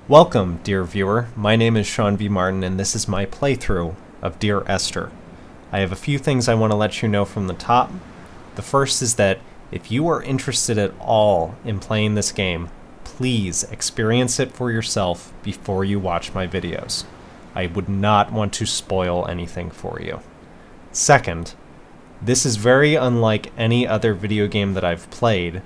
Welcome, dear viewer. My name is Sean V. Martin, and this is my playthrough of Dear Esther. I have a few things I want to let you know from the top. The first is that if you are interested at all in playing this game, please experience it for yourself before you watch my videos. I would not want to spoil anything for you. Second, this is very unlike any other video game that I've played,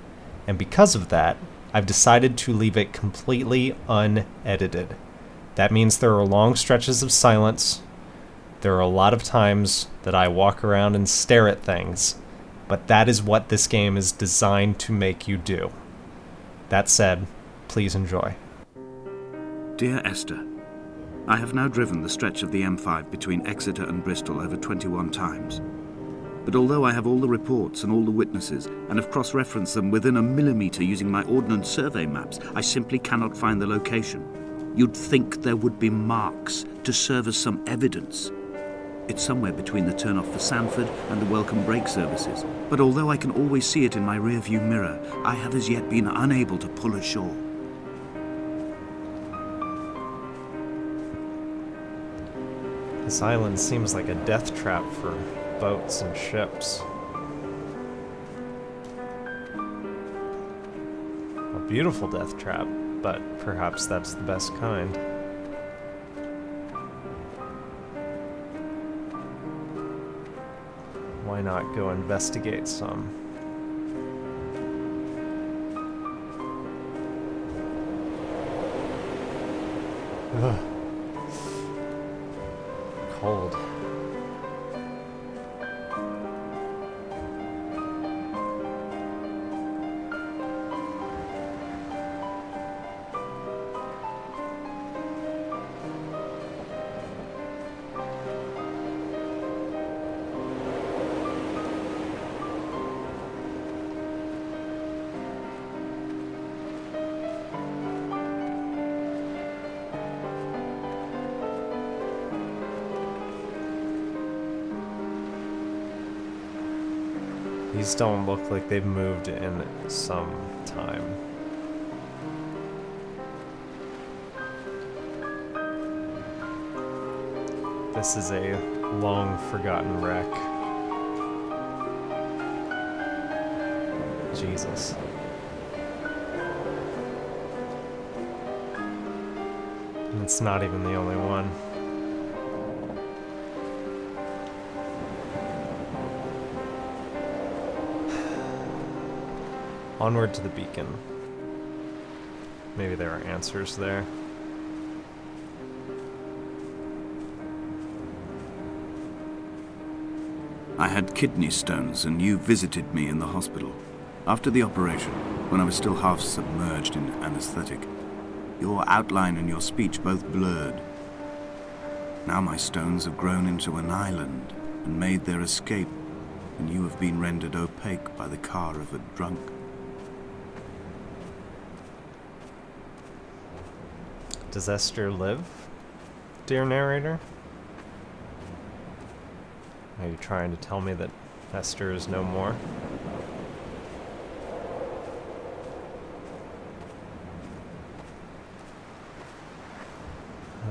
and because of that, I've decided to leave it completely unedited. That means there are long stretches of silence. There are a lot of times that I walk around and stare at things, but that is what this game is designed to make you do. That said, please enjoy. Dear Esther, I have now driven the stretch of the M5 between Exeter and Bristol over 21 times. But although I have all the reports and all the witnesses, and have cross-referenced them within a millimetre using my ordnance survey maps, I simply cannot find the location. You'd think there would be marks to serve as some evidence. It's somewhere between the turn-off for Sanford and the welcome brake services. But although I can always see it in my rear-view mirror, I have as yet been unable to pull ashore. This island seems like a death trap for boats and ships. A beautiful death trap, but perhaps that's the best kind. Why not go investigate some? Ugh. Cold. These don't look like they've moved in some time. This is a long forgotten wreck. Jesus. And it's not even the only one. Onward to the beacon. Maybe there are answers there. I had kidney stones and you visited me in the hospital. After the operation, when I was still half submerged in anesthetic, your outline and your speech both blurred. Now my stones have grown into an island and made their escape, and you have been rendered opaque by the car of a drunk. Does Esther live, dear narrator? Are you trying to tell me that Esther is no more?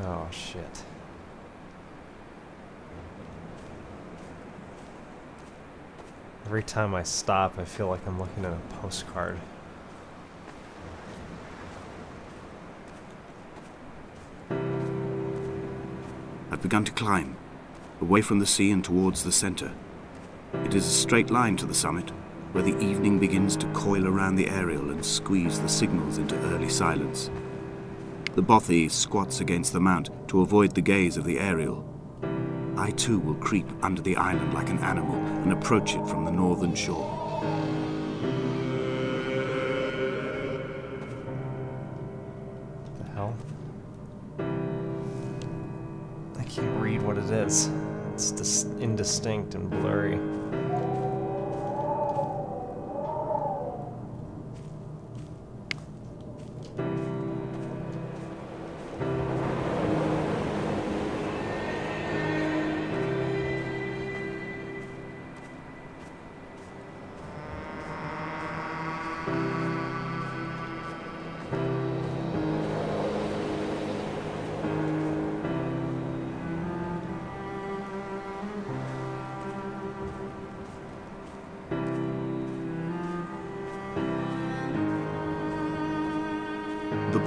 Oh, shit. Every time I stop, I feel like I'm looking at a postcard. I've begun to climb, away from the sea and towards the center. It is a straight line to the summit, where the evening begins to coil around the aerial and squeeze the signals into early silence. The bothy squats against the mount to avoid the gaze of the aerial. I too will creep under the island like an animal and approach it from the northern shore. What the hell? I can't read what it is. It's indistinct and blurry.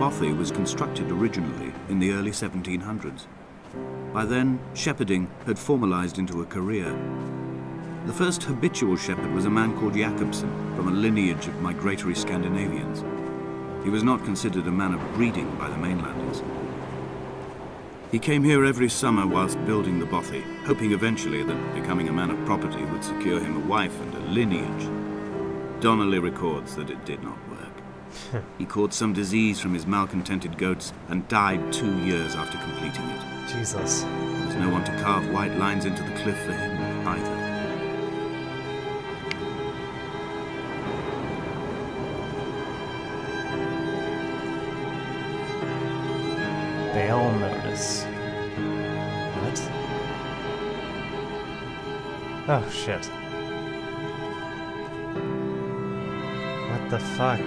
bothy was constructed originally in the early 1700s. By then, shepherding had formalized into a career. The first habitual shepherd was a man called Jakobsen, from a lineage of migratory Scandinavians. He was not considered a man of breeding by the mainlanders. He came here every summer whilst building the bothy, hoping eventually that becoming a man of property would secure him a wife and a lineage. Donnelly records that it did not work. He caught some disease from his malcontented goats and died 2 years after completing it. Jesus. There was no one to carve white lines into the cliff for him either. Bail notice. What? Oh, shit. What the fuck?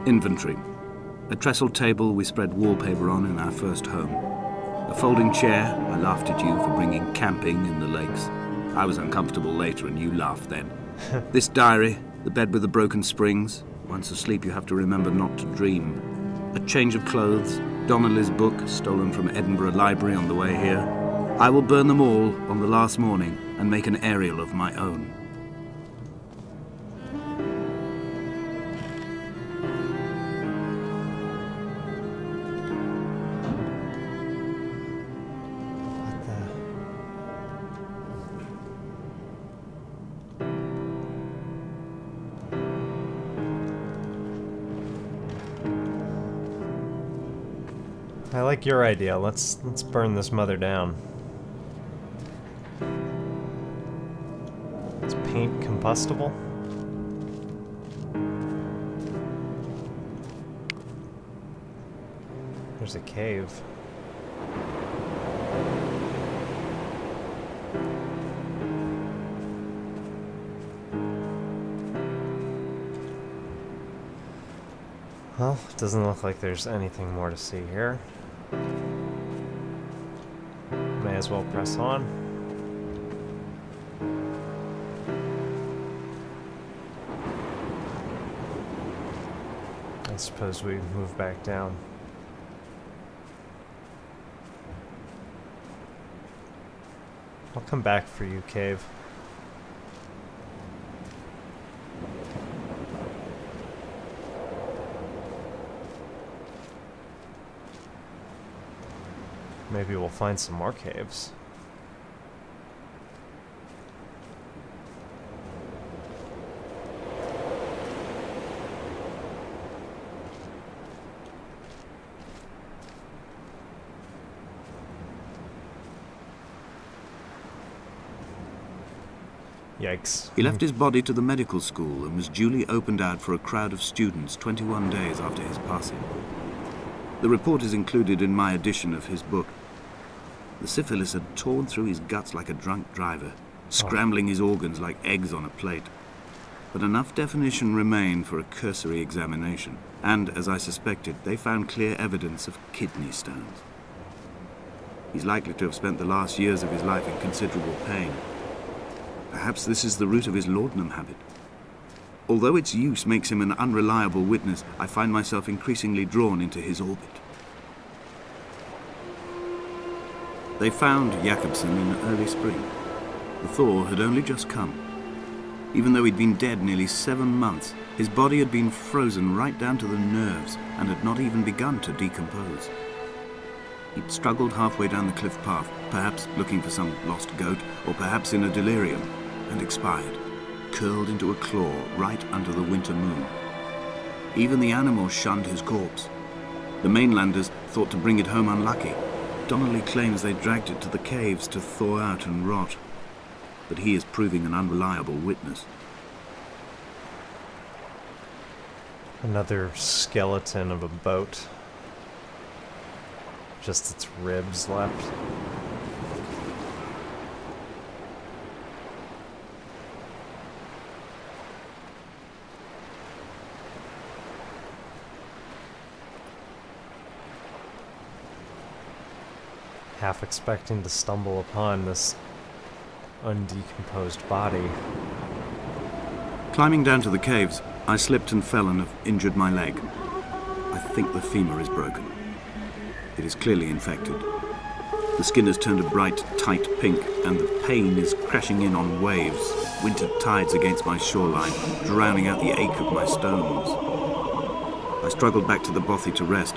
Inventory. A trestle table we spread wallpaper on in our first home. A folding chair. I laughed at you for bringing camping in the lakes. I was uncomfortable later and you laughed then. This diary, the bed with the broken springs. Once asleep you have to remember not to dream. A change of clothes. Donnelly's book, stolen from Edinburgh Library on the way here. I will burn them all on the last morning and make an aerial of my own. I like your idea. Let's burn this mother down. Is paint combustible? There's a cave. Well, it doesn't look like there's anything more to see here. May as well press on. I suppose we move back down. I'll come back for you, cave. Maybe we'll find some more caves. Yikes. He left his body to the medical school and was duly opened out for a crowd of students 21 days after his passing. The report is included in my edition of his book. The syphilis had torn through his guts like a drunk driver, scrambling his organs like eggs on a plate. But enough definition remained for a cursory examination, and, as I suspected, they found clear evidence of kidney stones. He's likely to have spent the last years of his life in considerable pain. Perhaps this is the root of his laudanum habit. Although its use makes him an unreliable witness, I find myself increasingly drawn into his orbit. They found Jakobsen in early spring. The thaw had only just come. Even though he'd been dead nearly 7 months, his body had been frozen right down to the nerves and had not even begun to decompose. He'd struggled halfway down the cliff path, perhaps looking for some lost goat, or perhaps in a delirium, and expired, curled into a claw right under the winter moon. Even the animals shunned his corpse. The mainlanders thought to bring it home unlucky. Donnelly claims they dragged it to the caves to thaw out and rot, but he is proving an unreliable witness. Another skeleton of a boat. Just its ribs left. Half expecting to stumble upon this undecomposed body. Climbing down to the caves, I slipped and fell and have injured my leg. I think the femur is broken. It is clearly infected. The skin has turned a bright, tight pink, and the pain is crashing in on waves, winter tides against my shoreline, drowning out the ache of my stones. I struggled back to the bothy to rest,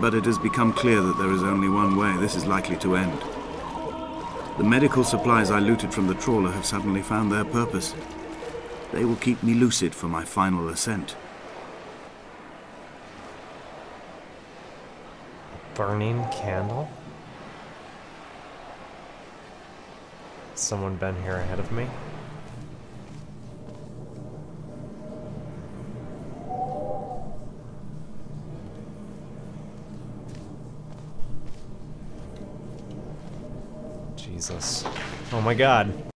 but it has become clear that there is only one way this is likely to end. The medical supplies I looted from the trawler have suddenly found their purpose. They will keep me lucid for my final ascent. Burning candle? Someone been here ahead of me? Jesus. Oh my god.